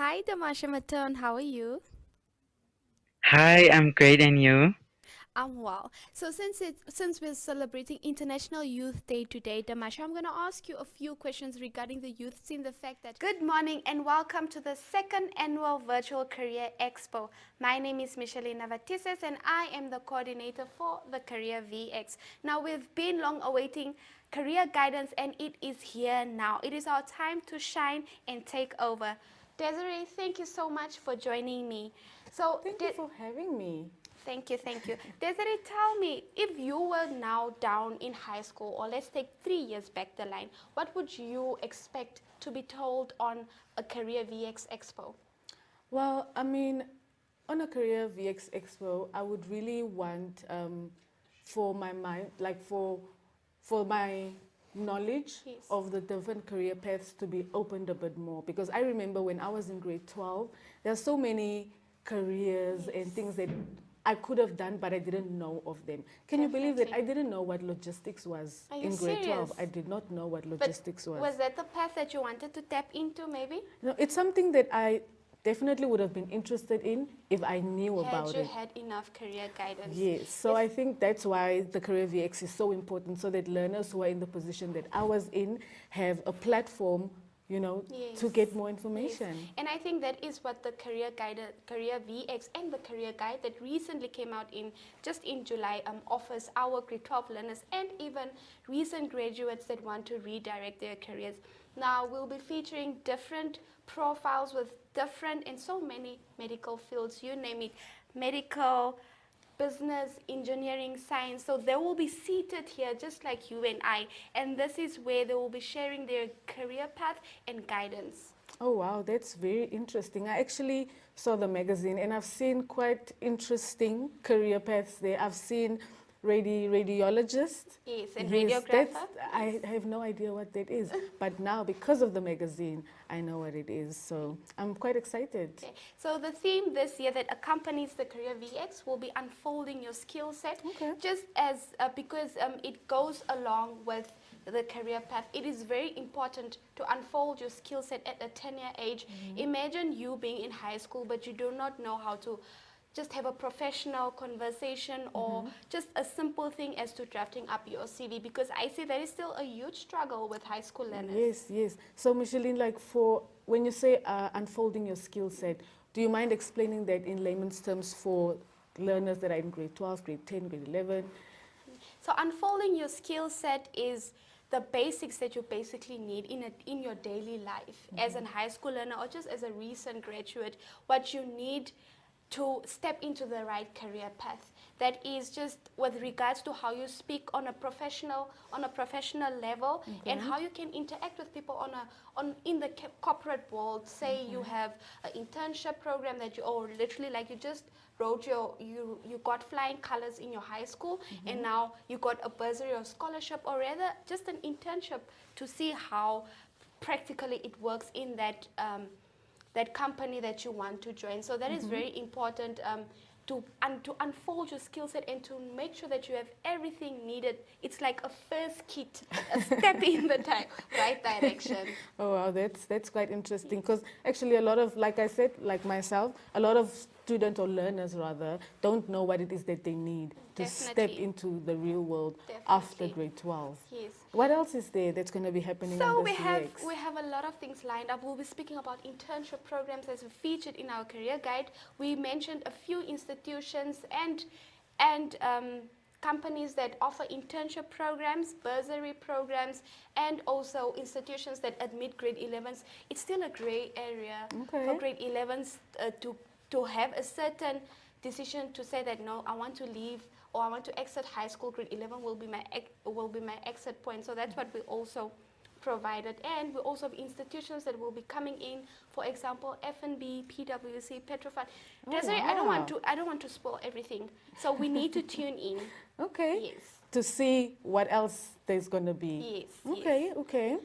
Hi, Damasha Matern. How are you? Hi, I'm great, and you? I'm well. So since we're celebrating International Youth Day today, Damasha, I'm gonna ask you a few questions regarding the youth scene. The fact that good morning and welcome to the second annual Virtual Career Expo. My name is Micheline Navatises and I am the coordinator for the Career VX. Now we've been long awaiting career guidance and it is here now. It is our time to shine and take over. Desiree, thank you so much for joining me. So, Thank you for having me. thank you, thank you. Desiree, tell me, if you were now down in high school, or let's take 3 years back the line, what would you expect to be told on a Career VX Expo? Well, I mean, on a Career VX Expo, I would really want for my mind, like for my knowledge Yes. of the different career paths to be opened a bit more. Because I remember when I was in grade 12, there are so many careers Yes. and things that I could have done, but I didn't know of them. Can you believe that Definitely. I didn't know what logistics was Are you in grade serious? 12? I did not know what But logistics was. was that the path that you wanted to tap into, maybe? No, it's something that I definitely would have been interested in if I knew Had about you it. had enough career guidance? Yes, so Yes. I think that's why the Career VX is so important, so that learners who are in the position that I was in have a platform, Yes. to get more Yes. information. And I think that is what the Career VX and the Career Guide that recently came out in just in July offers our grade 12 learners and even recent graduates that want to redirect their careers. Now we'll be featuring different profiles with different and so many medical fields, you name it, medical, business, engineering, science. So they will be seated here just like you and I. And this is where they will be sharing their career path and guidance. Oh wow, that's very interesting. I actually saw the magazine and I've seen quite interesting career paths there. I've seen radiologist. Yes, and Yes, that's radiographer. I Yes. have no idea what that is. But now because of the magazine, I know what it is. So I'm quite excited. Okay. So the theme this year that accompanies the Career VX will be unfolding your skill set, Okay. just as because it goes along with the career path. It is very important to unfold your skill set at a 10-year age. Imagine you being in high school, but you do not know how to just have a professional conversation or just a simple thing as to drafting up your CV, because I see there is still a huge struggle with high school learners. Yes, yes. So, Micheline, like for when you say unfolding your skill set, do you mind explaining that in layman's terms for learners that are in grade 12, grade 10, grade 11? So unfolding your skill set is the basics that you basically need in your daily life as a high school learner or just as a recent graduate. What you need to step into the right career path. That is just with regards to how you speak on a professional level, and Okay. how you can interact with people on in the corporate world. Say you have an internship program that you, or literally like you just wrote you got flying colors in your high school, and now you got a bursary or scholarship, or rather just an internship to see how practically it works in that company that you want to join. So that is very important, to unfold your skill set and to make sure that you have everything needed. It's like a first kit, a step in the right direction. Oh wow, that's quite interesting because actually a lot of, like I said, like myself, a lot of students or learners rather don't know what it is that they need to step Definitely. into the real world after Definitely. grade 12. Yes. What else is there that's going to be happening on So this VX? we have a lot of things lined up. We'll be speaking about internship programs as we featured in our career guide. We mentioned a few institutions and companies that offer internship programs, bursary programs, and also institutions that admit grade 11s. It's still a gray area for Okay. grade 11s to have a certain decision to say that no, I want to leave or I want to exit high school. Grade 11 will be my exit point. So that's what we also provided, and we also have institutions that will be coming in. For example, F&B, PwC, Petrofan. Oh Desiree, wow. I don't want to spoil everything. So we need to tune in. Okay. Yes. To see what else there's going to be. Yes. Yes. Okay, okay.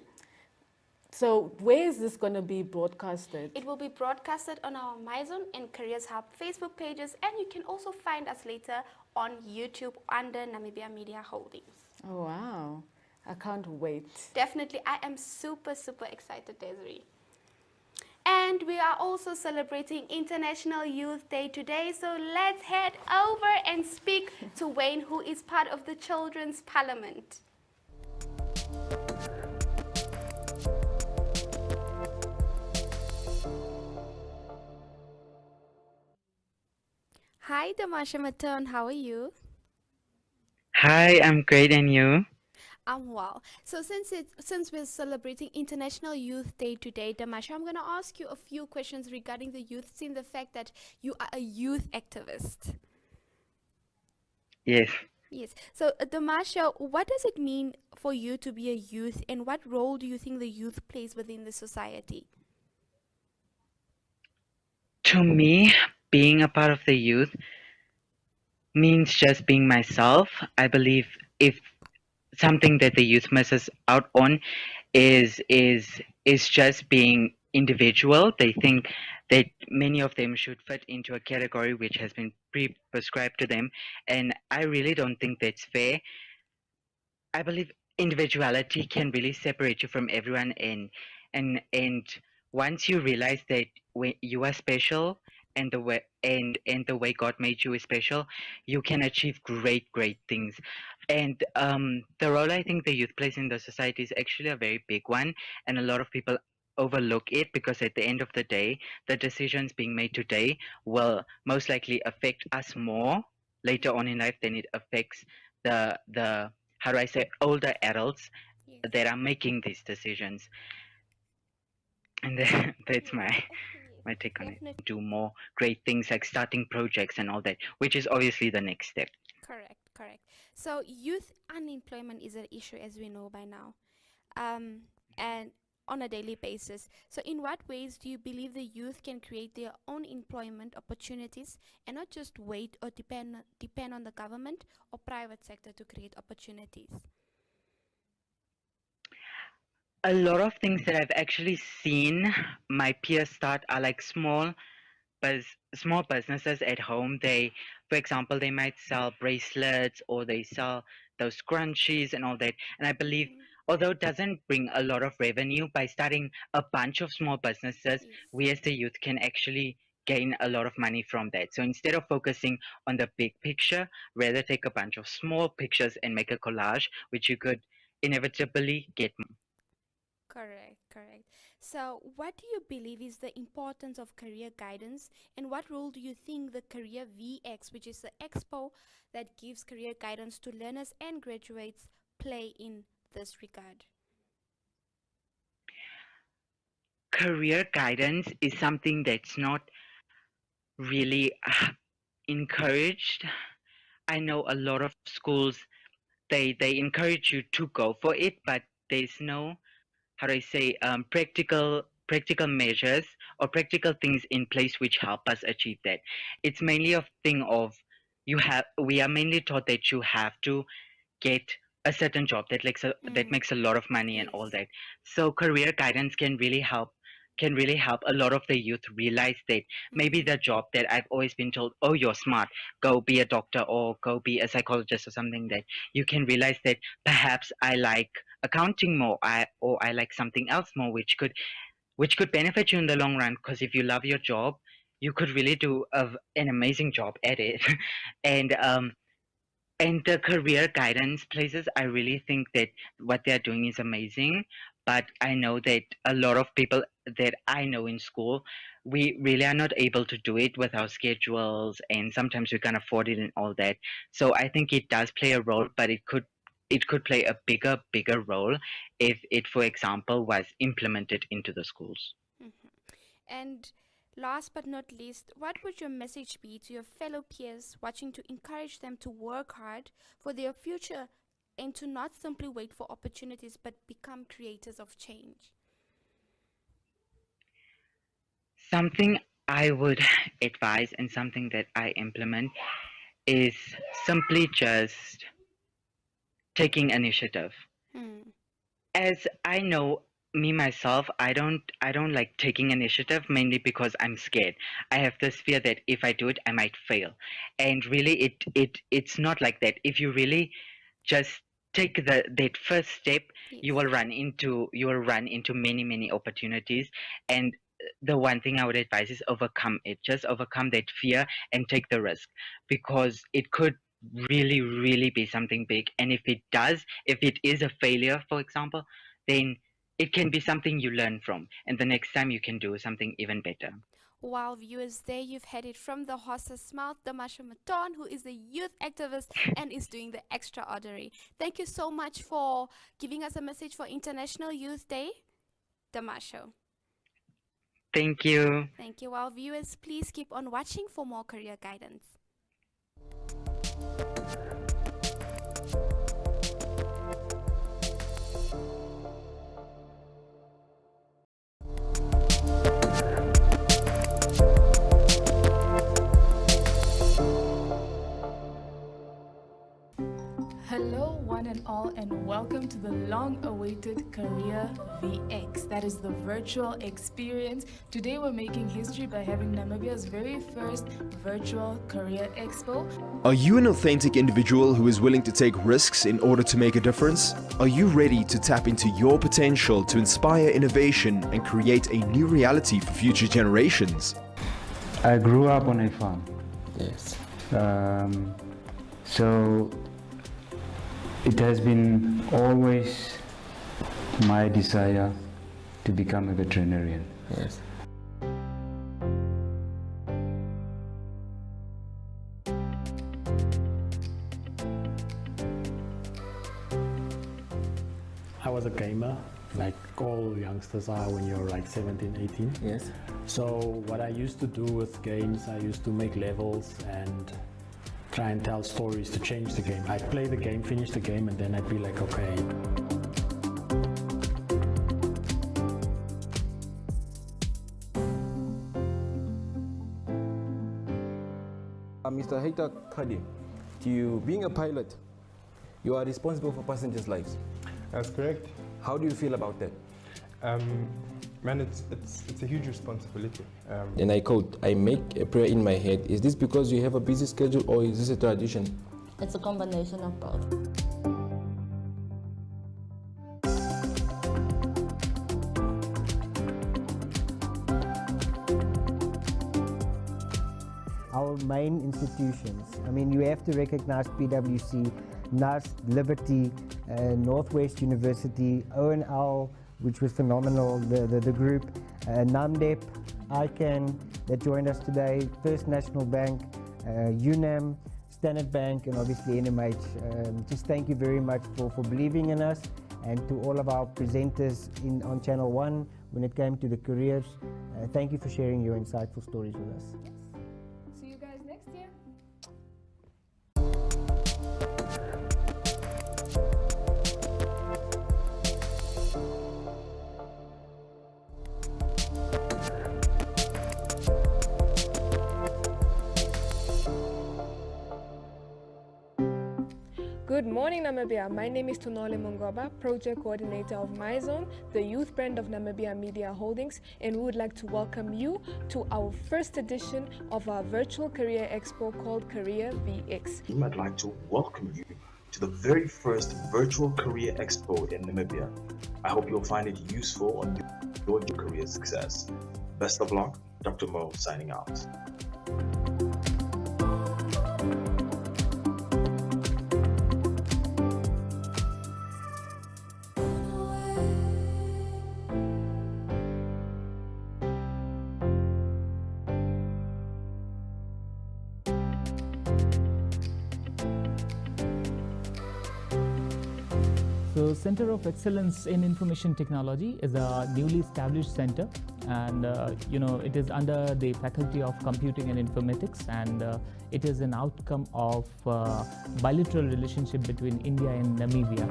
So where is this going to be broadcasted? It will be broadcasted on our MyZone and Careers Hub Facebook pages, and you can also find us later on YouTube under Namibia Media Holdings. Oh wow. I can't wait. Definitely, I am super, super excited, Desiree. And we are also celebrating International Youth Day today. So let's head over and speak to Wayne, who is part of the Children's Parliament. Hi, Damasha Matern, how are you? Hi, I'm great, and you? I'm well. So since we're celebrating International Youth Day today, Damasha, I'm gonna ask you a few questions regarding the youth, seeing the fact that you are a youth activist. Yes. Yes. So, Damasha, what does it mean for you to be a youth, and what role do you think the youth plays within the society? To me, being a part of the youth means just being myself. I believe if something that the youth misses out on is just being individual. They think that many of them should fit into a category which has been pre-prescribed to them, and I really don't think that's fair. I believe individuality can really separate you from everyone, and once you realize that when you are special and the way God made you is special, you can achieve great things. And the role I think the youth plays in the society is actually a very big one, and a lot of people overlook it because at the end of the day, the decisions being made today will most likely affect us more later on in life than it affects the how do I say older adults Yes. that are making these decisions. And that's Yes. my take on it. Definitely. Do more great things like starting projects and all that, which is obviously the next step. Correct. So, youth unemployment is an issue, as we know by now, and on a daily basis. So, in what ways do you believe the youth can create their own employment opportunities and not just wait or depend on the government or private sector to create opportunities? A lot of things that I've actually seen my peers start are like small businesses at home. They, for example, they might sell bracelets or they sell those scrunchies and all that. And I believe, Mm-hmm. although it doesn't bring a lot of revenue, by starting a bunch of small businesses, Yes. we as the youth can actually gain a lot of money from that. So instead of focusing on the big picture, rather take a bunch of small pictures and make a collage, which you could inevitably get. Correct. So, what do you believe is the importance of career guidance, and what role do you think the Career VX, which is the expo that gives career guidance to learners and graduates, play in this regard? Career guidance is something that's not really encouraged. I know a lot of schools they encourage you to go for it, but there's no how do I say practical measures or practical things in place which help us achieve that. It's mainly a thing of we are mainly taught that you have to get a certain job that Mm, makes a lot of money and all yes. that. So career guidance can really help a lot of the youth realize that maybe Mm-hmm. the job that I've always been told, oh, you're smart, go be a doctor or go be a psychologist or something, that you can realize that perhaps I like accounting more, or I like something else more, which could benefit you in the long run. Because if you love your job, you could really do an amazing job at it. and and the career guidance places, I really think that what they're doing is amazing. But I know that a lot of people that I know in school, we really are not able to do it with our schedules, and sometimes we can't afford it and all that. So I think it does play a role, but it could play a bigger role if it, for example, was implemented into the schools. Mm-hmm. And last but not least, what would your message be to your fellow peers watching to encourage them to work hard for their future and to not simply wait for opportunities but become creators of change? Something I would advise and something that I implement is simply just taking initiative. Hmm. As I know me myself, I don't like taking initiative, mainly because I'm scared. I have this fear that if I do it, I might fail. And really it's not like that. If you really just take that first step, Yes. you will run into many opportunities. And the one thing I would advise is overcome it. Just overcome that fear and take the risk, because it could really, really be something big. And if it is a failure, for example, then it can be something you learn from. And the next time you can do something even better. Wow, viewers, there you've had it from the horse's mouth, Damasho Maton, who is a youth activist and is doing the extraordinary. Thank you so much for giving us a message for International Youth Day, Damasho. Thank you. Thank you. Well, viewers, please keep on watching for more career guidance. Hello, one and all, and welcome to the long-awaited Career VX. That is the virtual experience. Today we're making history by having Namibia's very first virtual career expo. Are you an authentic individual who is willing to take risks in order to make a difference? Are you ready to tap into your potential to inspire innovation and create a new reality for future generations? I grew up on a farm. Yes. So it has been always my desire to become a veterinarian. Yes. I was a gamer, like all youngsters are when you're like 17, 18. Yes. So what I used to do with games, I used to make levels and try and tell stories to change the game. I'd play the game, finish the game, and then I'd be like, okay. Mr. Heita Kadi, being a pilot, you are responsible for passengers' lives. That's correct. How do you feel about that? Man, it's a huge responsibility. And I quote, I make a prayer in my head. Is this because you have a busy schedule or is this a tradition? It's a combination of both. Our main institutions, I mean, you have to recognize PwC, NAS, Liberty, Northwest University, ONL, which was phenomenal, the group, NAMDEP, ICANN that joined us today, First National Bank, UNAM, Standard Bank, and obviously NMH. Just thank you very much for believing in us, and to all of our presenters on Channel 1 when it came to the careers. Thank you for sharing your insightful stories with us. Yes. See you guys next year. Good morning, Namibia. My name is Tonole Mongoba, Project Coordinator of MyZone, the youth brand of Namibia Media Holdings, and we would like to welcome you to our first edition of our virtual career expo called Career VX. I'd like to welcome you to the very first virtual career expo in Namibia. I hope you'll find it useful on your career success. Best of luck, Dr. Mo signing out. So Center of Excellence in Information Technology is a newly established center, and it is under the Faculty of Computing and Informatics, and it is an outcome of bilateral relationship between India and Namibia.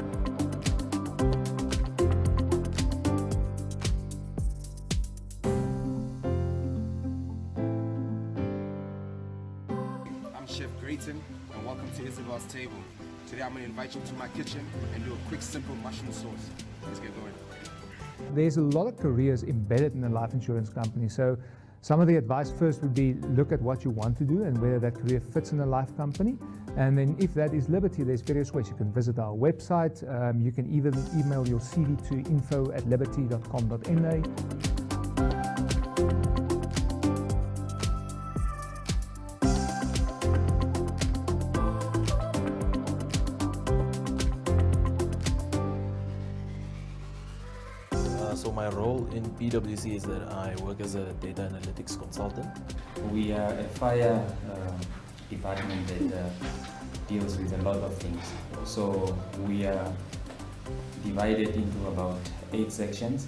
I'm Chef Grayton, and welcome to Isabel's Table. Today I'm going to invite you to my kitchen and do a quick, simple mushroom sauce. Let's get going. There's a lot of careers embedded in a life insurance company. So some of the advice first would be look at what you want to do and whether that career fits in a life company. And then if that is Liberty, there's various ways. You can visit our website. You can even email your CV to info@liberty.com.na. So my role in PwC is that I work as a data analytics consultant. We are a fire department that deals with a lot of things. So we are divided into about 8 sections.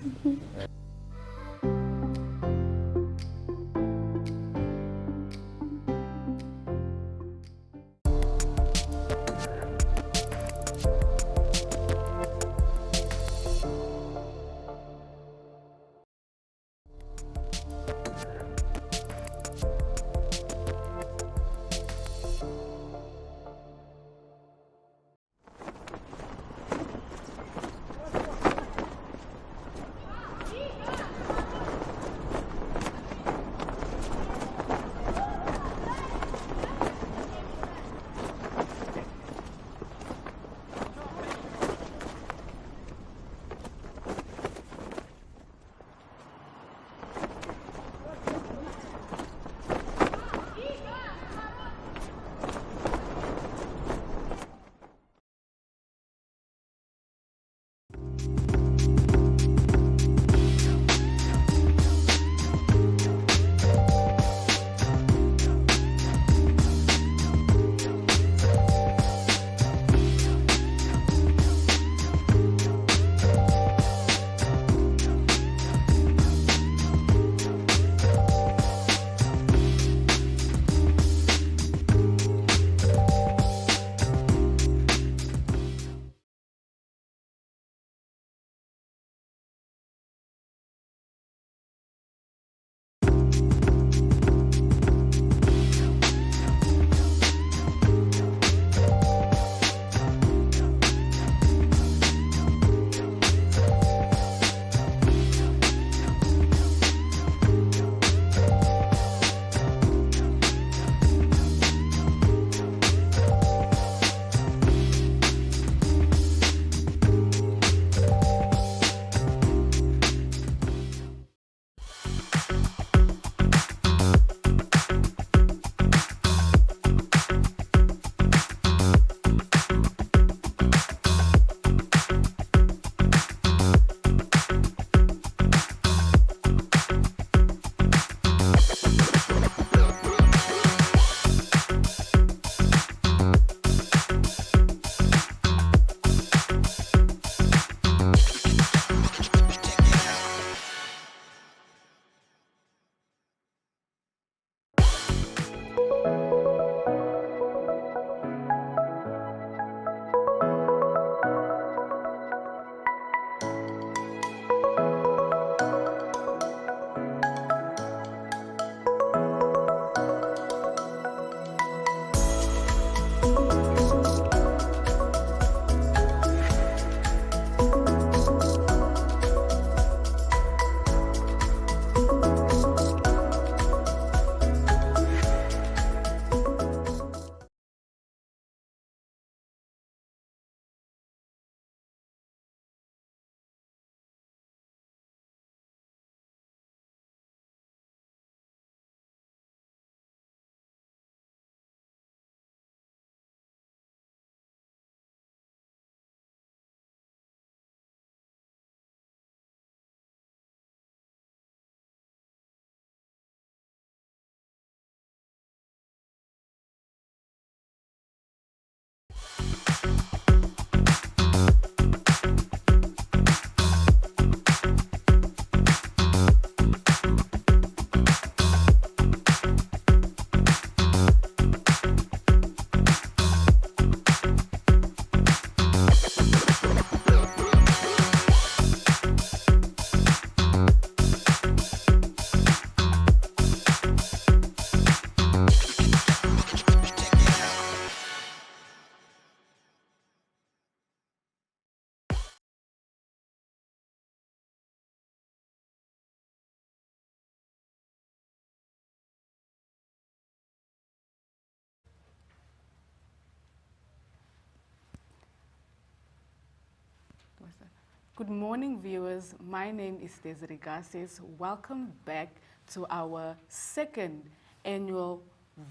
Good morning, viewers. My name is Desiree Garces. Welcome back to our second annual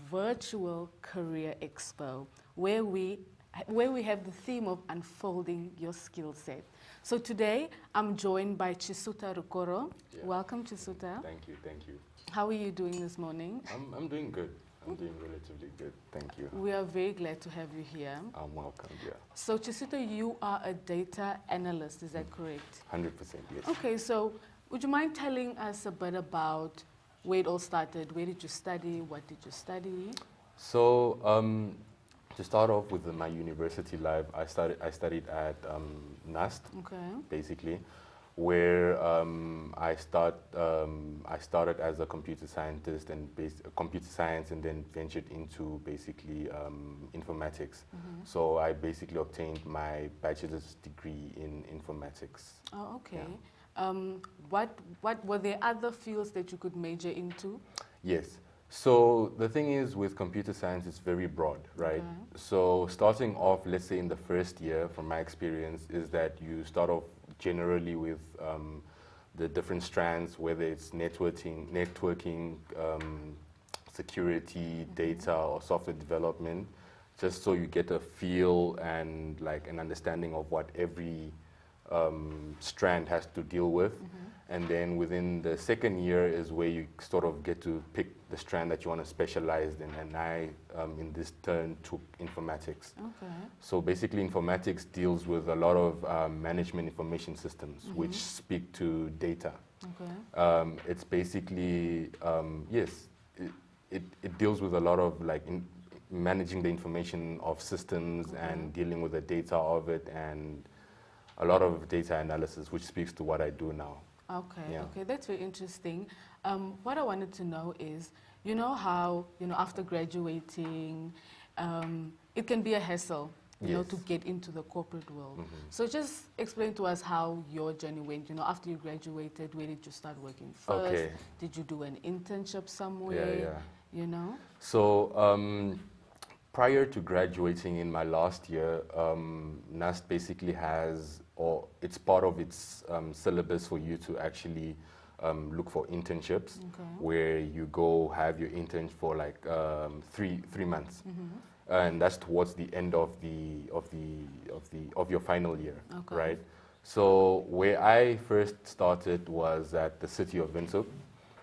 Virtual Career Expo, where we where we have the theme of unfolding your skill set. So today I'm joined by Chisuta Rukoro. Yeah. Welcome, Chisuta. Thank you, thank you. How are you doing this morning? I'm doing good. I'm doing relatively good, thank you. We are very glad to have you here. I'm welcome, yeah. So Chisuta, you are a data analyst, is that correct? 100%, yes. Okay, so would you mind telling us a bit about where it all started? Where did you study? What did you study? So, to start off with my university life, I studied at NAST, basically, where I started as a computer scientist and computer science, and then ventured into basically informatics. So I basically obtained my bachelor's degree in informatics. Oh, okay. Yeah. What were there other fields that you could major into? Yes. So the thing is, with computer science, it's very broad, right? So starting off, let's say in the first year, from my experience, is that you start off generally with the different strands, whether it's networking, security, data, or software development, just so you get a feel and like an understanding of what every strand has to deal with. And then within the second year is where you sort of get to pick the strand that you want to specialize in. And I, in this turn, took informatics. Okay. So basically, informatics deals with a lot of management information systems, which speak to data. Okay. It's basically, yes, it deals with a lot of like managing the information of systems and dealing with the data of it, and a lot of data analysis, which speaks to what I do now. Okay, Yeah. okay, that's very interesting. What I wanted to know is, you know how, after graduating, it can be a hassle, you know, to get into the corporate world. So just explain to us how your journey went, after you graduated, where did you start working first? Okay. Did you do an internship somewhere? Yeah. So, prior to graduating in my last year, NAST basically has, or it's part of its syllabus for you to actually look for internships, where you go have your intern for like three months, and that's towards the end of your final year, right? So where I first started was at the city of Windhoek,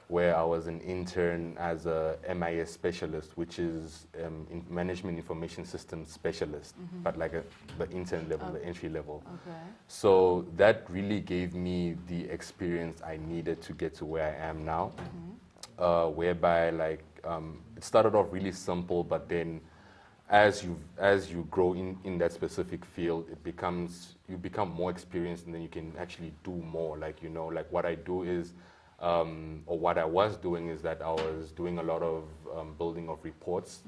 where I was an intern as a MIS specialist, which is in management information systems specialist, but like the intern level, the entry level. Okay. So that really gave me the experience I needed to get to where I am now, whereby like it started off really simple, but then as you grow in that specific field, you become more experienced, and then you can actually do more. Like like what I do is. Or what I was doing is that I was doing a lot of building of reports,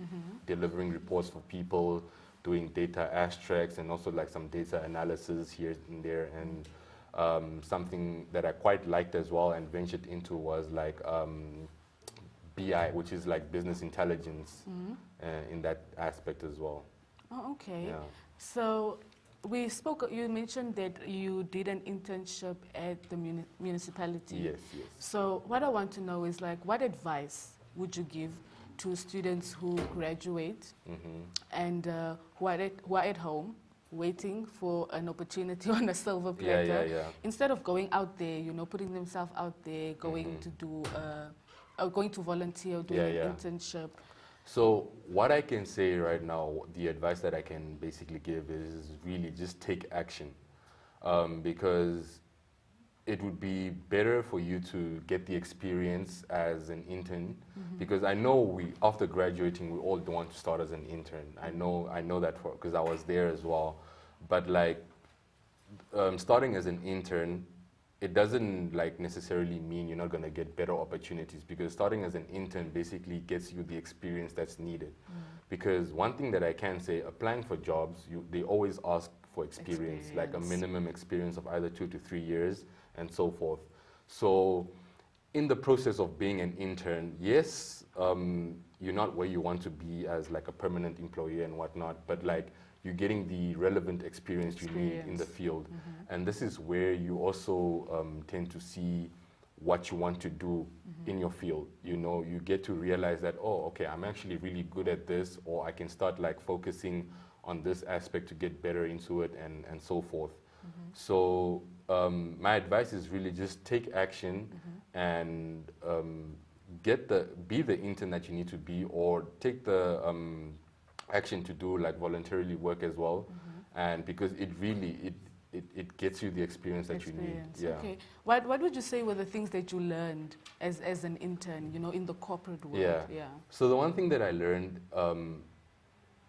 delivering reports for people, doing data abstracts, and also like some data analysis here and there. And something that I quite liked as well and ventured into was like BI, which is like business intelligence in that aspect as well. Oh, okay. Yeah. So you mentioned that you did an internship at the municipality. Yes, yes. So what I want to know is like, what advice would you give to students who graduate and who are at home waiting for an opportunity on a silver platter, instead of going out there, putting themselves out there, going to do, going to volunteer, doing an internship? So what I can say right now, the advice that I can basically give is really just take action, because it would be better for you to get the experience as an intern, because I know after graduating we all don't want to start as an intern. I know that because I was there as well, but like starting as an intern, it doesn't like necessarily mean you're not going to get better opportunities, because starting as an intern basically gets you the experience that's needed. Because one thing that I can say, applying for jobs, they always ask for experience, like a minimum experience of either 2 to 3 years and so forth. So in the process of being an intern, yes, you're not where you want to be as like a permanent employee and whatnot, but like you're getting the relevant experience you need in the field. And this is where you also tend to see what you want to do in your field. You know, you get to realize that, oh, okay, I'm actually really good at this, or I can start like focusing on this aspect to get better into it, and so forth. So my advice is really just take action and be the intern that you need to be, or take the action to do like voluntarily work as well, and because it really it gets you the experience that you need. Yeah. Okay. What would you say were the things that you learned as an intern, you know, in the corporate world? Yeah. So the one thing that I learned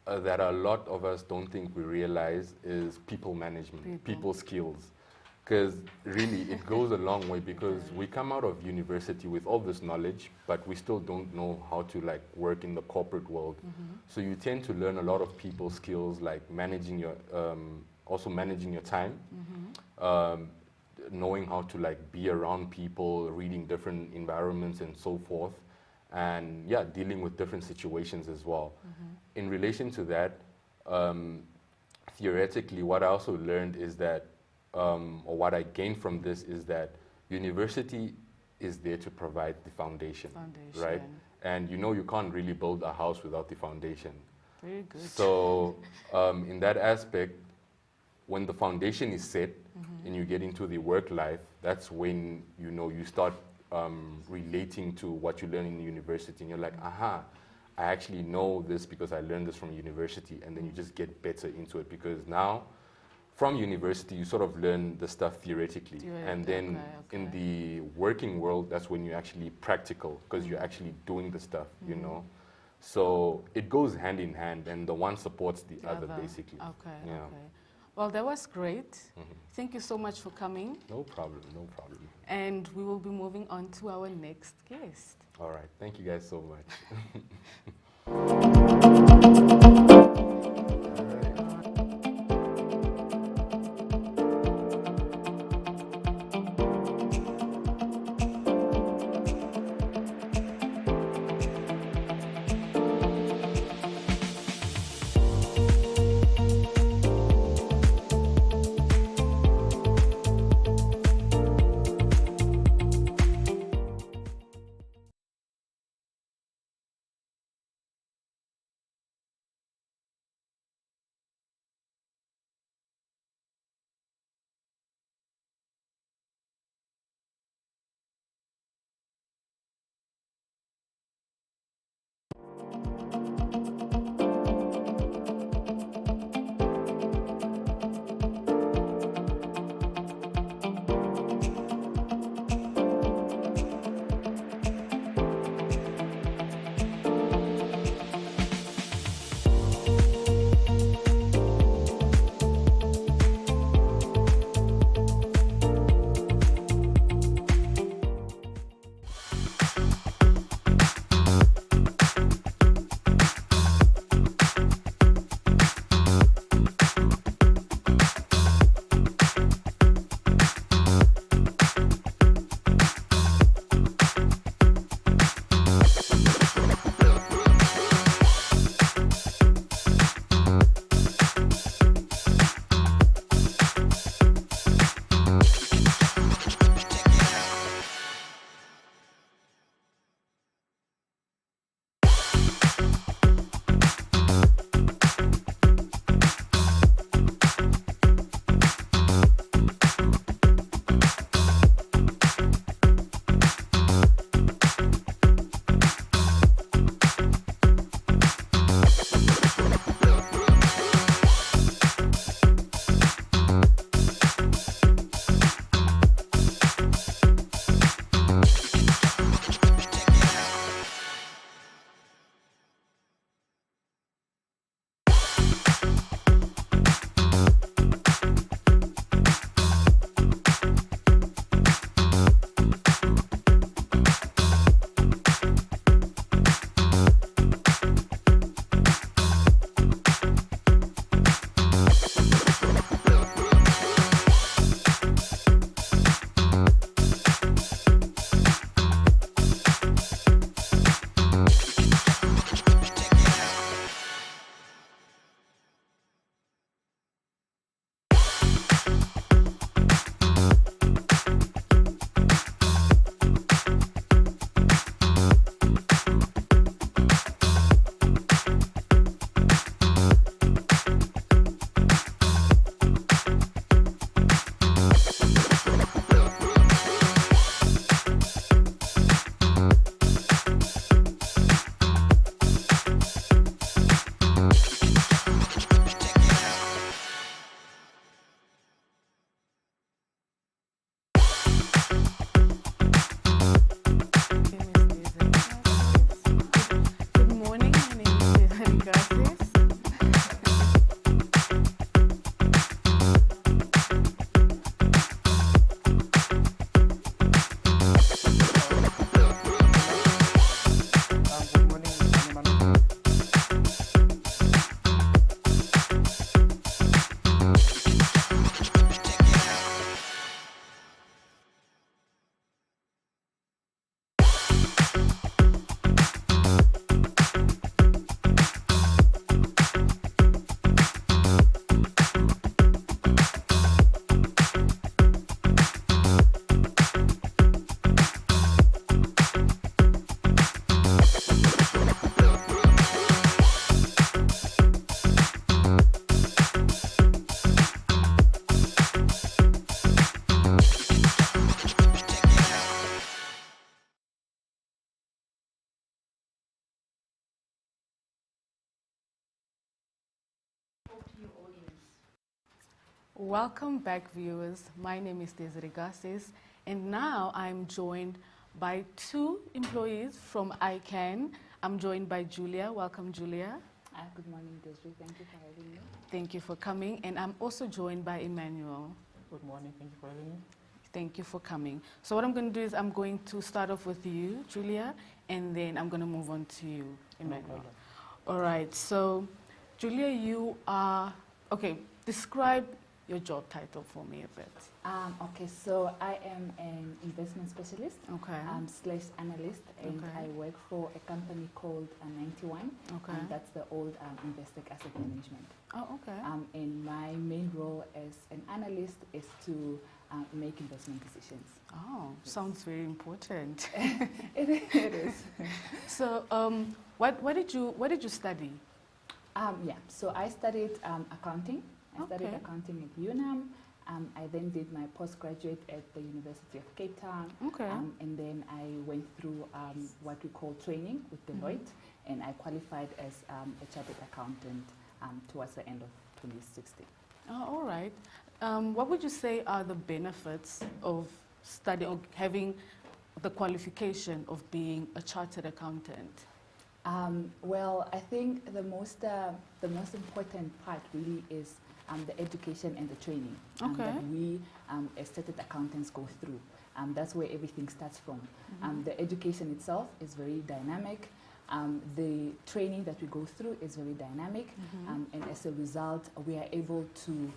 that a lot of us don't think we realize is people management, people skills. Because really, it goes a long way, because we come out of university with all this knowledge, but we still don't know how to like work in the corporate world. So you tend to learn a lot of people skills, like managing your, also managing your time, knowing how to like be around people, reading different environments and so forth, and yeah, dealing with different situations as well. In relation to that, theoretically, what I also learned is that or what I gained from this is that university is there to provide the foundation, right? And you know, you can't really build a house without the foundation. Very good. So in that aspect, when the foundation is set and you get into the work life, that's when, you know, you start relating to what you learn in university, and you're like, aha, I actually know this because I learned this from university, and then you just get better into it, because now from university, you sort of learn the stuff theoretically. And then in the working world, that's when you're actually practical, because you're actually doing the stuff, you know. So it goes hand in hand, and the one supports the other, basically. Okay, okay. Well, that was great. Thank you so much for coming. No problem, no problem. And we will be moving on to our next guest. All right, thank you guys so much. Gracias. Welcome back, viewers. My name is Desiree Garces, and now I'm joined by two employees from ICANN. I'm joined by Julia. Welcome, Julia. Good morning, Desiree. Thank you for having me. Thank you for coming. And I'm also joined by Emmanuel. Good morning. Thank you for having me. Thank you for coming. So what I'm going to do is I'm going to start off with you, Julia, and then I'm going to move on to you, Emmanuel. All right. So, Julia, you are, okay, describe your job title for me a bit. Okay, so I am an investment specialist, slash analyst, and I work for a company called 91. That's the old Investec Asset Management. Oh, okay. And my main role as an analyst is to make investment decisions. Oh, sounds very important. It is. So, what did you study? Yeah, so I studied accounting. I studied accounting at UNAM. I then did my postgraduate at the University of Cape Town. And then I went through what we call training with Deloitte, and I qualified as a chartered accountant towards the end of 2016. Oh, all right. What would you say are the benefits of studying or having the qualification of being a chartered accountant? Well, I think the most important part really is the education and the training that we as chartered accountants go through. That's where everything starts from. The education itself is very dynamic. The training that we go through is very dynamic. And as a result, we are able to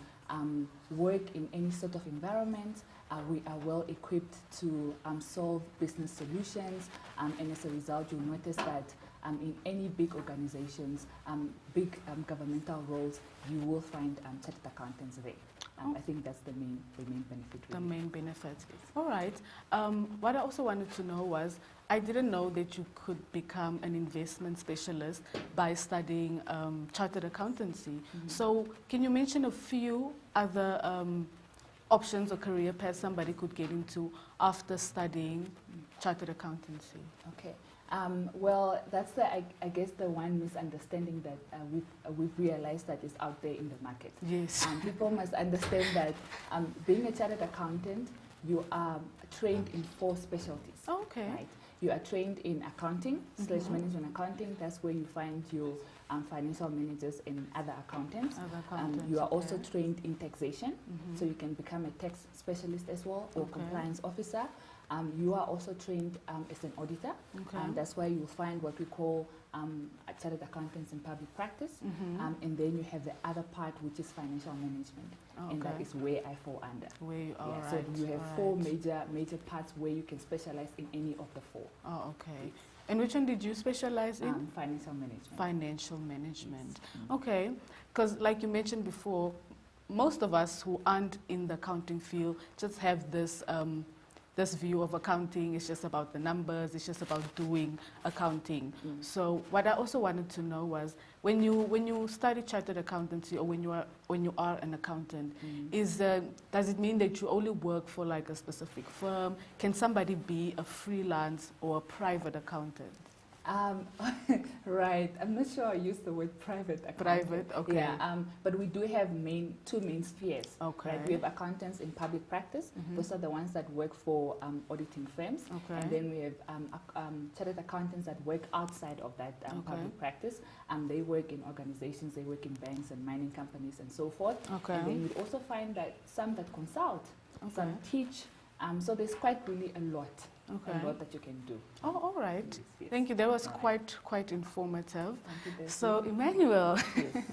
work in any sort of environment. We are well equipped to solve business solutions. And as a result, you'll notice that in any big organizations, big governmental roles, you will find chartered accountants there. I think that's the main benefit. Really. The main benefit. All right. What I also wanted to know was, I didn't know that you could become an investment specialist by studying chartered accountancy. So can you mention a few other options or career paths somebody could get into after studying chartered accountancy? Okay. Well, that's I guess the one misunderstanding that we've realized that is out there in the market. Yes. People must understand that being a chartered accountant, you are trained in 4 specialties. Okay. Right? You are trained in accounting, slash management accounting. That's where you find your financial managers and other accountants. You are also trained in taxation, so you can become a tax specialist as well, or compliance officer. You are also trained as an auditor. That's why you find what we call chartered accountants in public practice. And then you have the other part, which is financial management. And that is where I fall under. So you have 4 major parts where you can specialize in any of the 4. Oh, okay. And which one did you specialize in? Financial management. Financial management. Okay. Because like you mentioned before, most of us who aren't in the accounting field just have this this view of accounting. It's just about the numbers, it's just about doing accounting. So what I also wanted to know was, when you study chartered accountancy, or when you are an accountant, does it mean that you only work for like a specific firm? Can somebody be a freelance or a private accountant? Right. I'm not sure I used the word private accounting. Private, okay. Yeah, but we do have two main spheres. Okay. Right? We have accountants in public practice. Those are the ones that work for auditing firms. Okay. And then we have chartered accountants that work outside of that public practice. They work in organizations, they work in banks and mining companies and so forth. Okay. And then we also find that some that consult, some teach. So there's quite really a lot. Okay. A lot that you can do. Oh, all right. Thank you. That was quite informative. Thank you, so, Emmanuel, yes.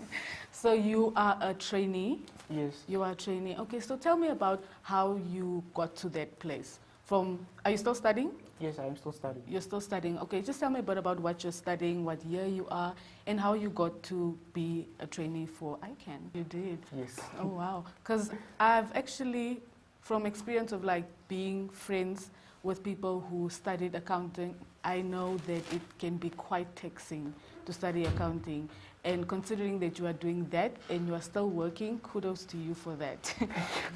So you are a trainee? Yes. You are a trainee. Okay, so tell me about how you got to that place. Are you still studying? Yes, I am still studying. You're still studying. Okay, just tell me a bit about what you're studying, what year you are, and how you got to be a trainee for ICANN. You did? Yes. Oh, wow. Because I've actually, from experience of like being friends with people who studied accounting, I know that it can be quite taxing to study accounting. And considering that you are doing that and you are still working, kudos to you for that.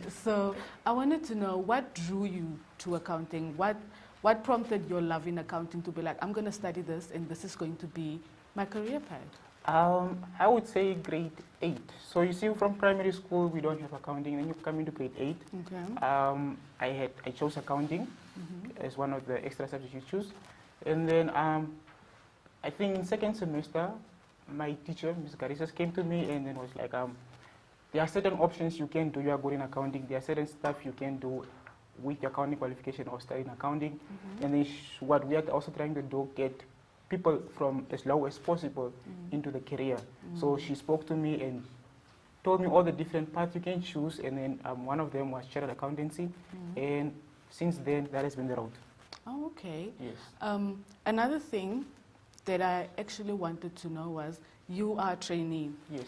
So I wanted to know what drew you to accounting? What prompted your love in accounting to be like, I'm going to study this and this is going to be my career path? I would say grade 8. So you see, from primary school, we don't have accounting. Then you come into grade 8. Okay. I chose accounting as one of the extra subjects you choose. And then I think in second semester, my teacher, Ms. Garisas, came to me and then was like, there are certain options you can do. You are good in accounting. There are certain stuff you can do with your accounting qualification or studying accounting. And then what we are also trying to do, get people from as low as possible into the career. So she spoke to me and told me all the different paths you can choose, and then one of them was chartered accountancy, and since then that has been the route. Oh, okay. Yes. Another thing that I actually wanted to know was, you are a trainee. Yes.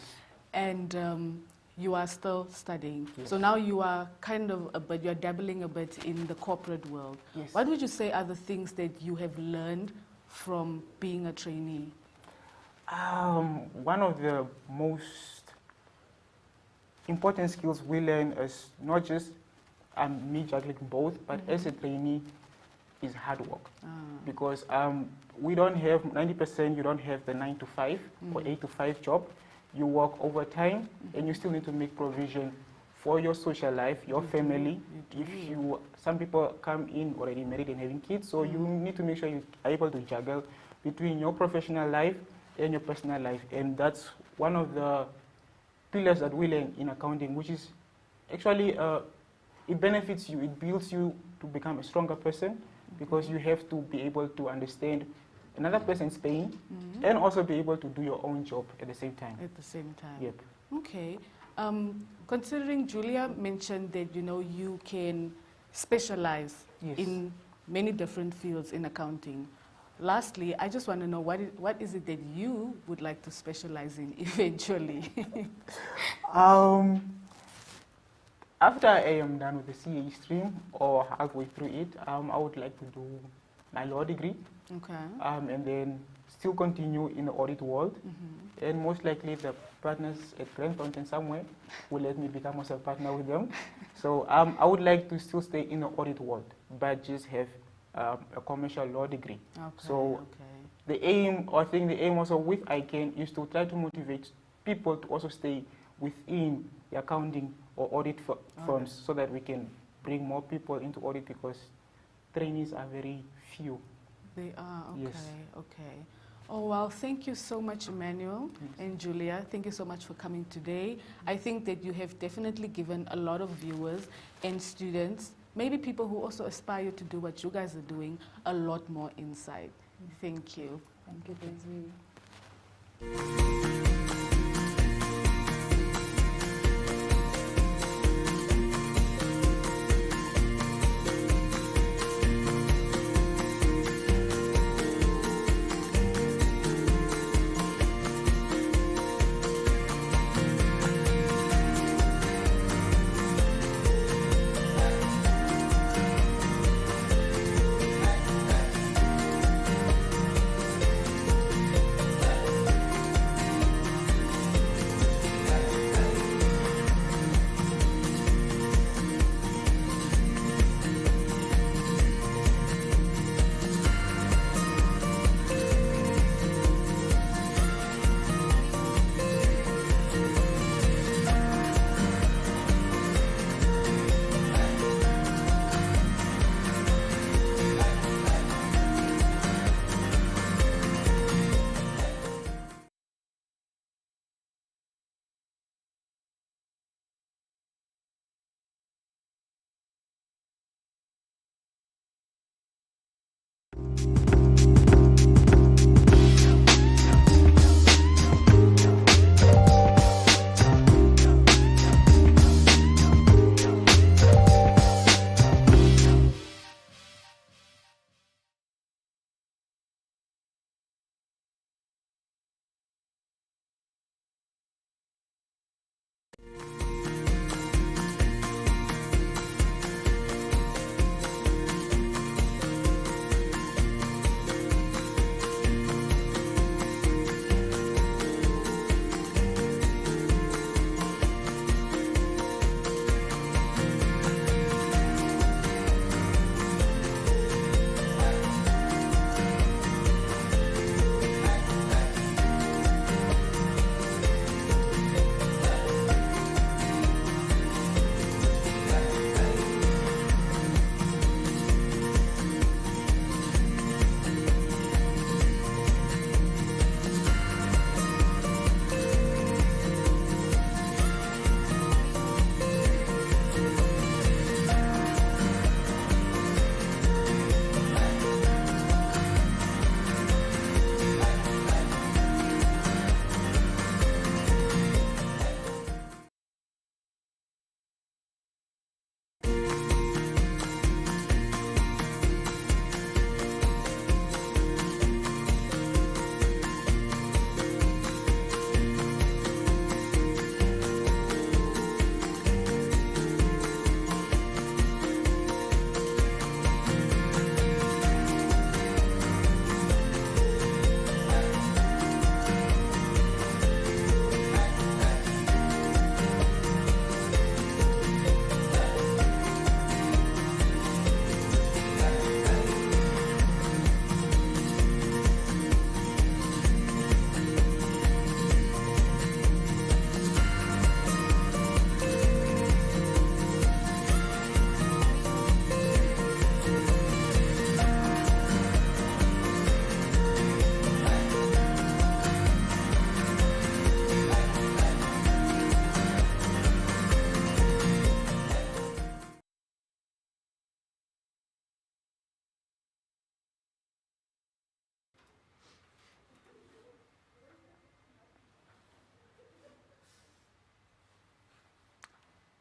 And you are still studying. Yes. So now you are kind of you're dabbling a bit in the corporate world. Yes. What would you say are the things that you have learned from being a trainee? One of the most important skills we learn is not just me juggling both, but as a trainee is hard work. Because we don't have 90%, you don't have the 9 to 5 or 8 to 5 job. You work overtime and you still need to make provision for your social life, your family. Some people come in already married and having kids, so you need to make sure you are able to juggle between your professional life and your personal life. And that's one of the pillars that we learn in accounting, which is actually, it benefits you, it builds you to become a stronger person, because you have to be able to understand another person's pain and also be able to do your own job at the same time. At the same time. Yep. Okay. Considering Julia mentioned that you can specialize in many different fields in accounting. Lastly, I just want to know what is it that you would like to specialize in eventually? After I am done with the CA stream or halfway through it, I would like to do my law degree. Okay. And then still continue in the audit world. And most likely the partners at Grand Fountain somewhere will let me become also a partner with them. So I would like to still stay in the audit world, but just have a commercial law degree. Okay, so the aim also with ICANN is to try to motivate people to also stay within the accounting or audit firms, so that we can bring more people into audit, because trainees are very few. They are, okay, Yes. okay. Oh, well, thank you so much, Emmanuel and Julia. Thank you so much for coming today. I think that you have definitely given a lot of viewers and students, maybe people who also aspire to do what you guys are doing, a lot more insight. Thank you. Thank you, Daisy.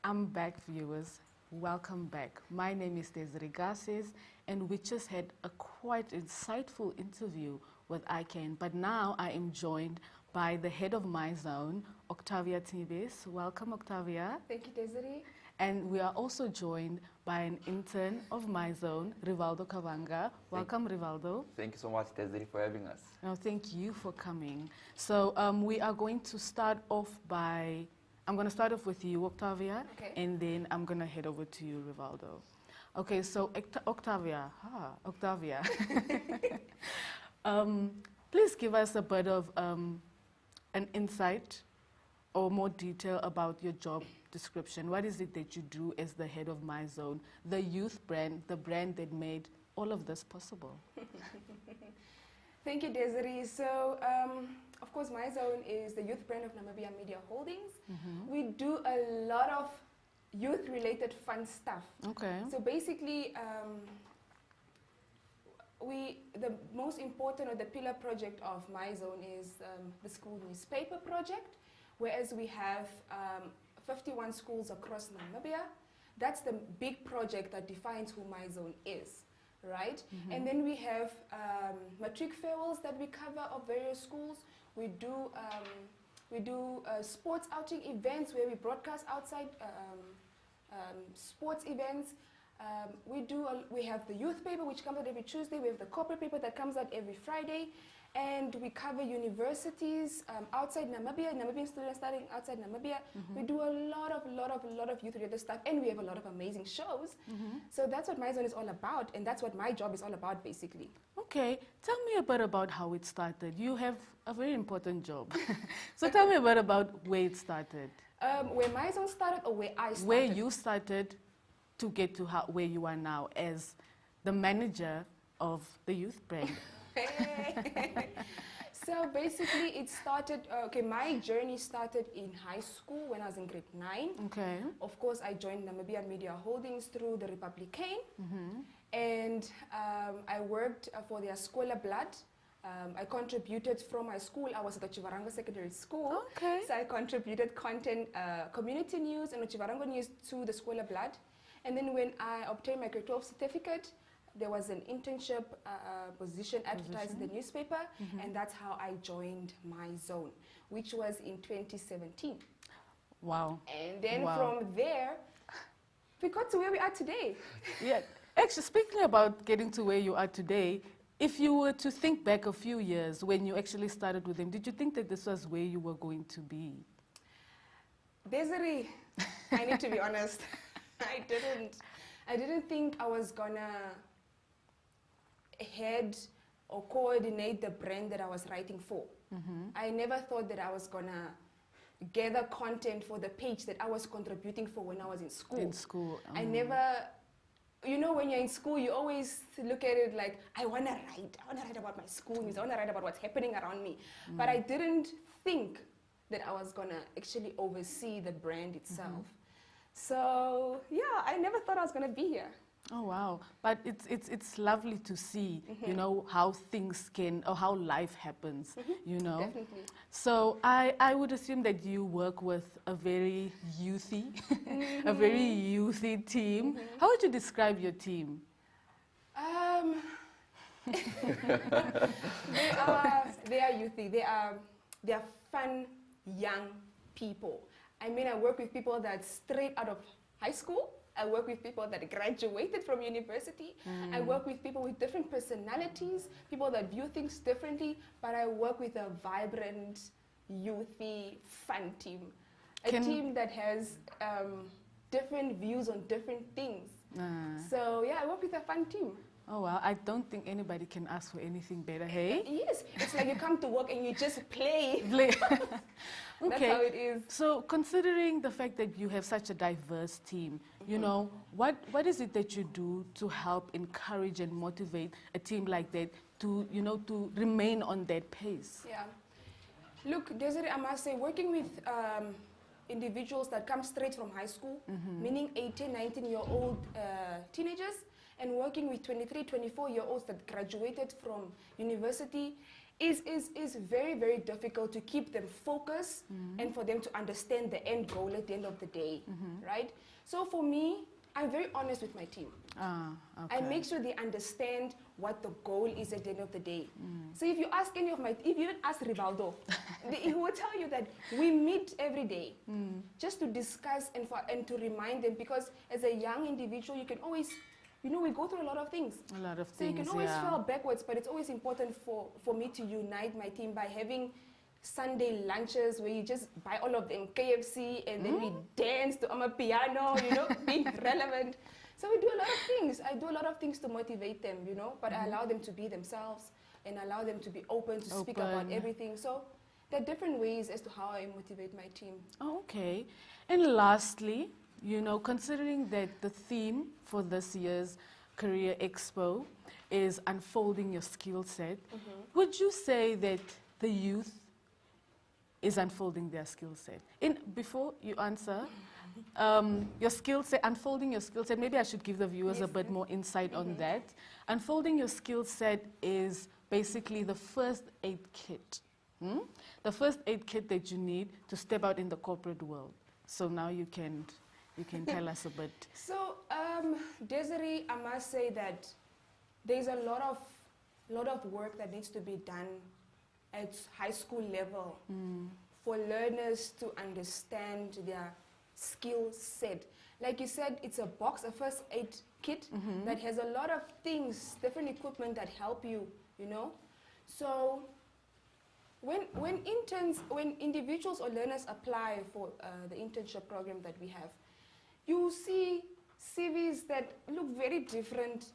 I'm back, viewers. Welcome back. My name is Desiree Garces, and we just had a quite insightful interview with ICANN, but now I am joined by the head of my zone, Octavia Tibes. Welcome, Octavia. Thank you, Desiree. And we are also joined by an intern of my zone, Rivaldo Kavanga. Welcome, Rivaldo. Thank you so much, Desiree, for having us. No, thank you for coming. So we are going to start off by, I'm going to start off with you, Octavia, okay, and then I'm going to head over to you, Rivaldo. Okay, so Octavia, please give us a bit of an insight or more detail about your job description. What is it that you do as the head of my zone, the youth brand, the brand that made all of this possible? Thank you, Desiree. So, of course, my zone is the youth brand of Namibia Media Holdings. Mm-hmm. We do a lot of youth-related fun stuff. Okay. So basically, the most important or the pillar project of my zone is the school newspaper project, whereas we have 51 schools across Namibia. That's the big project that defines who my zone is, right? Mm-hmm. And then we have matric farewells that we cover of various schools. We do sports outing events where we broadcast outside sports events. We have the youth paper, which comes out every Tuesday. We have the corporate paper that comes out every Friday. And we cover universities outside Namibia, Namibian students studying outside Namibia. Mm-hmm. We do a lot of youth-related stuff, and we have a lot of amazing shows. Mm-hmm. So that's what my zone is all about, and that's what my job is all about, basically. Okay, tell me a bit about how it started. You have a very important job. So tell me a bit about where it started. Where my zone started or where I started? Where you started to get to where you are now as the manager of the youth brand. So basically it started, my journey started in high school when I was in grade 9. Okay. Of course, I joined Namibia Media Holdings through the Republican. Mm-hmm. and I worked for their Scholar Blood. I contributed from my school. I was at the Chivarango Secondary School. Okay. So I contributed content, community news and Chivarango news to the Scholar Blood. And then when I obtained my grade 12 certificate, there was an internship position advertised in the newspaper, and that's how I joined My Zone, which was in 2017. Wow. And then from there, we got to where we are today. Yeah. Actually, speaking about getting to where you are today, if you were to think back a few years when you actually started with them, did you think that this was where you were going to be? Desiree, I need to be honest. I didn't think I was gonna head or coordinate the brand that I was writing for. I never thought that I was gonna gather content for the page that I was contributing for when I was in school. In school. I never, you know, when you're in school, you always look at it like, I want to write about my school news, I want to write about what's happening around me. But I didn't think that I was going to actually oversee the brand itself. So, yeah, I never thought I was going to be here. Oh, wow. But it's lovely to see, you know, how things can, or how life happens, you know. Definitely. So I would assume that you work with a very youthy, a very youthy team. How would you describe your team? They are youthy. They are fun, young people. I mean, I work with people that's straight out of high school. I work with people that graduated from university. I work with people with different personalities, people that view things differently, but I work with a vibrant, youthy, fun team. A team that has different views on different things. So yeah, I work with a fun team. Oh, wow. I don't think anybody can ask for anything better, hey? Yes, it's like you come to work and you just play. That's Okay. how it is. So considering the fact that you have such a diverse team, you know, what is it that you do to help encourage and motivate a team like that to, you know, to remain on that pace? Yeah. Look, Desiree, I must say, working with individuals that come straight from high school, meaning 18, 19-year-old teenagers, and working with 23, 24-year-olds that graduated from university is very, very difficult to keep them focused and for them to understand the end goal at the end of the day, right? So for me, I'm very honest with my team. Okay. I make sure they understand what the goal is at the end of the day. So if you ask any of my, if you even ask Rivaldo, he will tell you that we meet every day just to discuss and to remind them, because as a young individual, you can always, you know, we go through a lot of things. A lot of So you things, can always yeah. fall backwards, but it's always important for me to unite my team by having Sunday lunches where you just buy all of them KFC and then we dance to piano, you know, being relevant. So we do a lot of things. I do a lot of things to motivate them, you know, but I allow them to be themselves and allow them to be open to speak about everything. So there are different ways as to how I motivate my team. Okay. And lastly, you know, considering that the theme for this year's Career Expo is unfolding your skill set, would you say that the youth is unfolding their skill set? Before you answer, your skill set, unfolding your skill set, maybe I should give the viewers a bit more insight on that. Unfolding your skill set is basically the first aid kit. The first aid kit that you need to step out in the corporate world. So now you can tell us a bit. So, Desiree, I must say that there's a lot of work that needs to be done at high school level for learners to understand their skill set. Like you said, it's a box, a first aid kit that has a lot of things, different equipment that help you, you know. So when individuals or learners apply for the internship program that we have, you see CVs that look very different,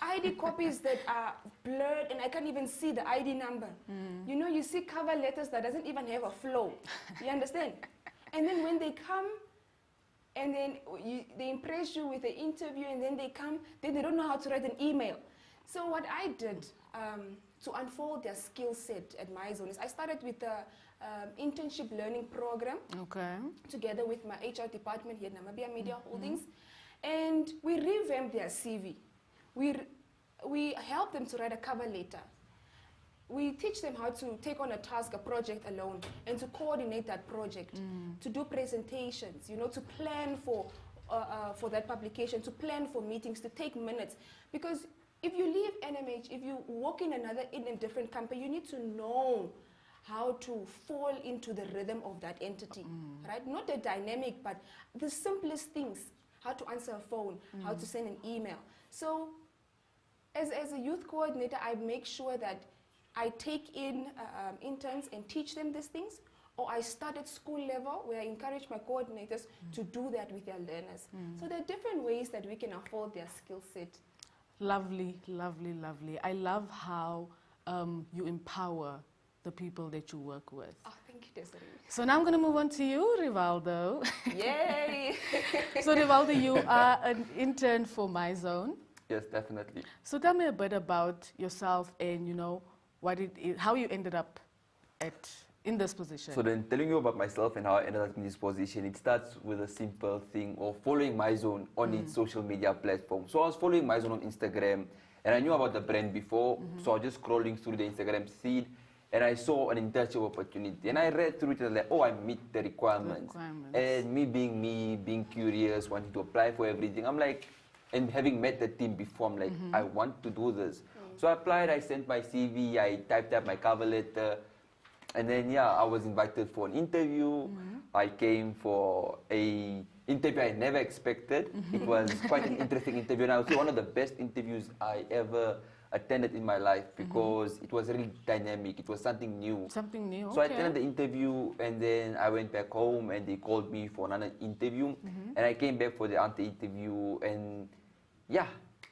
ID copies that are blurred and I can't even see the ID number. You know, you see cover letters that doesn't even have a flow. You understand? And then when they come and then they impress you with the interview and then they come, then they don't know how to write an email. So what I did to unfold their skill set at my zone is I started with the internship learning program together with my HR department here at Namibia Media Holdings, and we revamped their CV. we help them to write a cover letter. We teach them how to take on a task, a project alone, and to coordinate that project, to do presentations, to plan for that publication, to plan for meetings, to take minutes. Because if you leave NMH, if you work in a different company, you need to know how to fall into the rhythm of that entity, right? Not the dynamic, but the simplest things, how to answer a phone, how to send an email. So as a youth coordinator, I make sure that I take in interns and teach them these things, or I start at school level where I encourage my coordinators to do that with their learners. So there are different ways that we can afford their skill set. Lovely, lovely, lovely. I love how you empower the people that you work with. Oh, thank you, Desiree. So now I'm going to move on to you, Rivaldo. Yay! So Rivaldo, you are an intern for MyZone. Yes, definitely. So tell me a bit about yourself and, how you ended up in this position. So then telling you about myself and how I ended up in this position, it starts with a simple thing of following MyZone on its social media platform. So I was following MyZone on Instagram, and I knew about the brand before, so I was just scrolling through the Instagram feed, and I saw an internship opportunity, and I read through it and I was like, oh, I meet the requirements. And me, being curious, wanting to apply for everything, I'm like, and having met the team before, I'm like, I want to do this. So I applied, I sent my CV, I typed up my cover letter, and then, I was invited for an interview. I came for a interview I never expected. It was quite an interesting interview, and I would say one of the best interviews I ever attended in my life because it was really dynamic. It was something new. Something new, So I attended the interview, and then I went back home, and they called me for another interview, and I came back for the other interview, and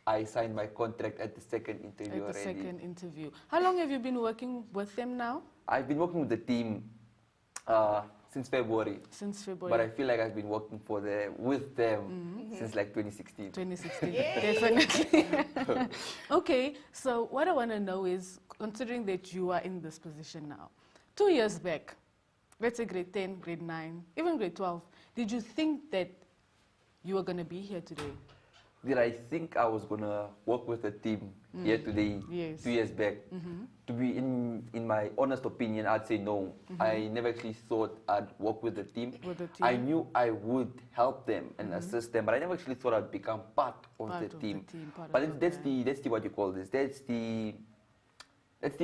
I signed my contract at the second interview already. Second interview. How long have you been working with them now? I've been working with the team since February. Since February. But I feel like I've been working with them since like 2016. 2016, definitely. Okay, so what I want to know is, considering that you are in this position now, 2 years back, let's say grade 10, grade 9, even grade 12, did you think that you were going to be here today? Did I think I was going to work with the team here today, 2 years back? To be in my honest opinion, I'd say no. I never actually thought I'd work with the team. I knew I would help them and assist them, but I never actually thought I'd become part of the team. But that's the what you call this. That's the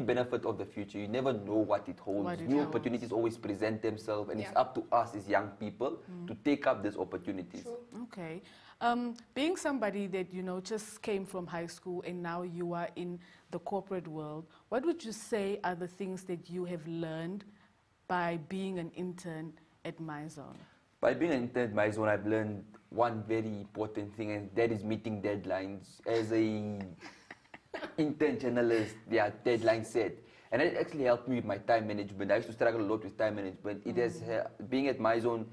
benefit of the future. You never know what it holds. New opportunities always present themselves, and it's up to us as young people to take up these opportunities. Okay. Being somebody that, just came from high school and now you are in the corporate world, what would you say are the things that you have learned by being an intern at MyZone? By being an intern at MyZone, I've learned one very important thing, and that is meeting deadlines. As a intern journalist, there are deadlines set. And it actually helped me with my time management. I used to struggle a lot with time management. It has, being at MyZone,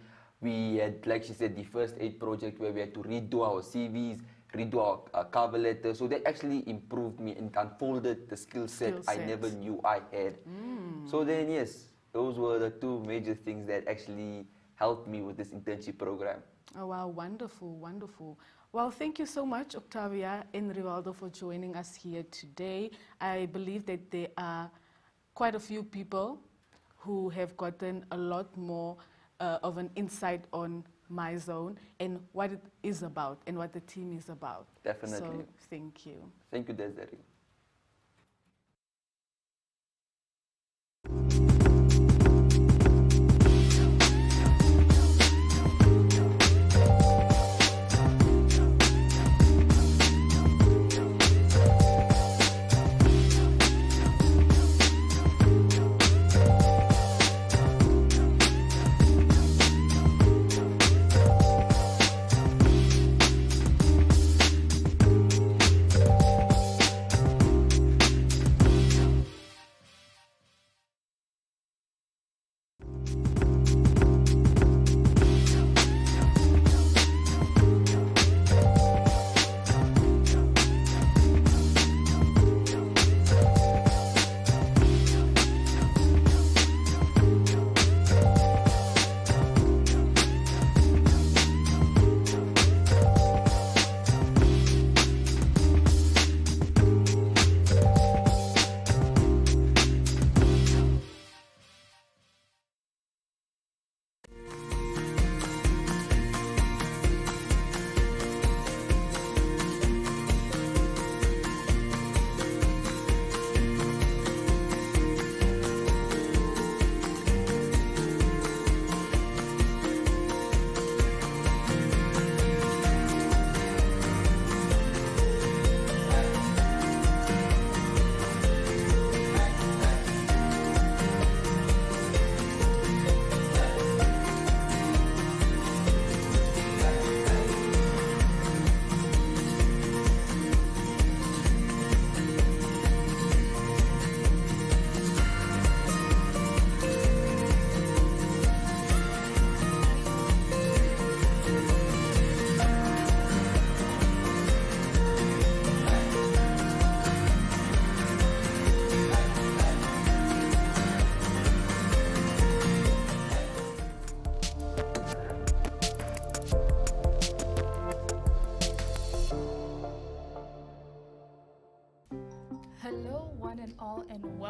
we had, like she said, the first 8 project where we had to redo our CVs, redo our cover letters. So that actually improved me and unfolded the skill set I never knew I had. So then, yes, those were the 2 major things that actually helped me with this internship program. Oh, wow, wonderful, wonderful. Well, thank you so much, Octavia and Rivaldo, for joining us here today. I believe that there are quite a few people who have gotten a lot more of an insight on MyZone and what it is about and what the team is about. Definitely. So, thank you. Thank you, Desiree.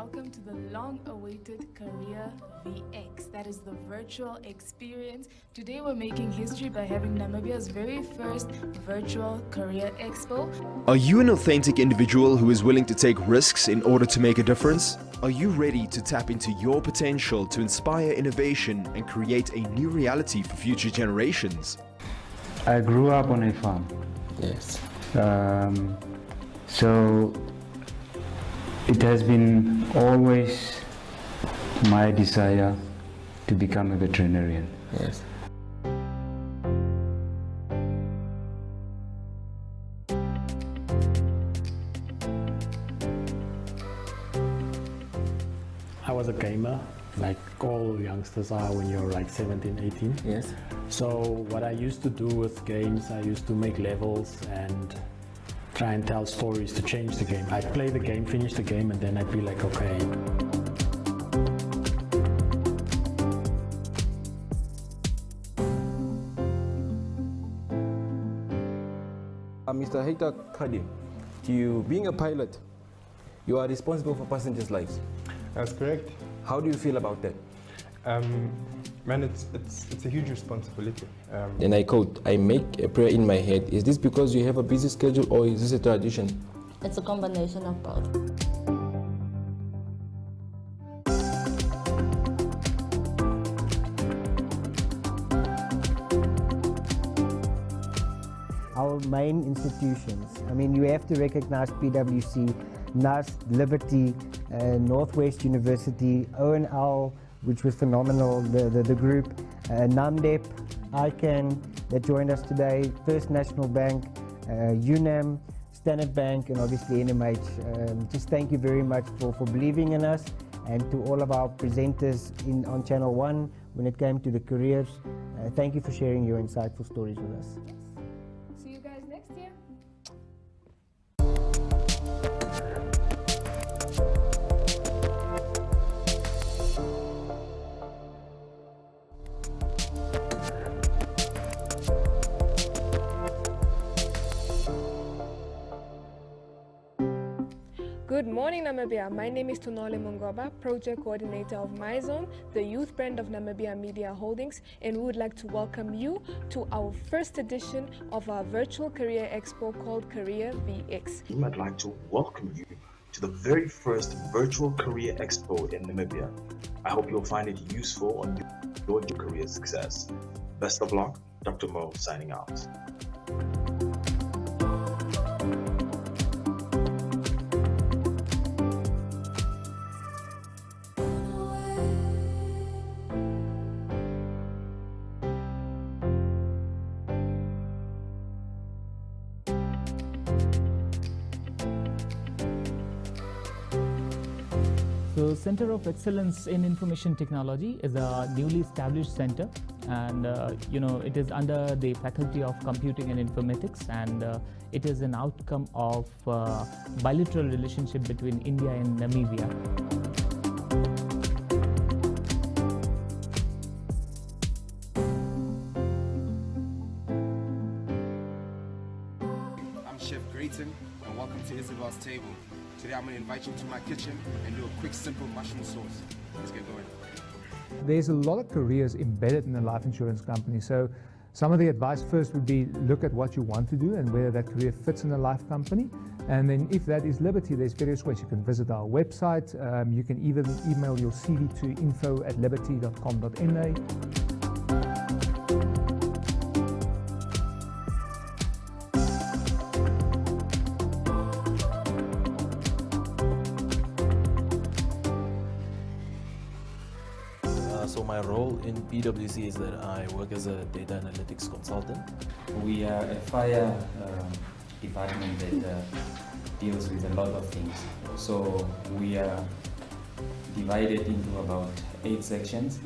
welcome to the long-awaited Career VX. That is the virtual experience. Today we're making history by having Namibia's very first virtual career expo. Are you an authentic individual who is willing to take risks in order to make a difference? Are you ready to tap into your potential to inspire innovation and create a new reality for future generations? I grew up on a farm. Yes. So it has been always my desire to become a veterinarian. Yes. I was a gamer, like all youngsters are when you're like 17, 18. Yes. So what I used to do with games, I used to make levels and try and tell stories to change the game. I'd play the game, finish the game, and then I'd be like, okay. Mr. Hector Kadim, you being a pilot, you are responsible for passengers' lives. That's correct. How do you feel about that? Man, it's a huge responsibility. And I quote, I make a prayer in my head. Is this because you have a busy schedule or is this a tradition? It's a combination of both. Our main institutions, I mean, you have to recognize PwC, NAS, Liberty, Northwest University, ONL, which was phenomenal, the group, NAMDEP, ICANN that joined us today, First National Bank, UNAM, Standard Bank, and obviously NMH. Just thank you very much for believing in us, and to all of our presenters on Channel 1 when it came to the careers. Thank you for sharing your insightful stories with us. See you guys next year. Good morning, Namibia. My name is Tonole Mongoba, Project Coordinator of MyZone, the youth brand of Namibia Media Holdings, and we would like to welcome you to our first edition of our virtual career expo called Career VX. I'd like to welcome you to the very first virtual career expo in Namibia. I hope you'll find it useful on your career success. Best of luck, Dr. Mo signing out. So Center of Excellence in Information Technology is a newly established center, and it is under the Faculty of Computing and Informatics, and it is an outcome of bilateral relationship between India and Namibia. I'm Chef Grayton, and welcome to Isabel's Table. Today I'm going to invite you to my kitchen and do a quick, simple mushroom sauce. Let's get going. There's a lot of careers embedded in a life insurance company. So some of the advice first would be look at what you want to do and whether that career fits in a life company. And then if that is Liberty, there's various ways. You can visit our website. You can even email your CV to info@liberty.com.na. So my role in PwC is that I work as a data analytics consultant. We are a fire department that deals with a lot of things. So we are divided into about 8 sections.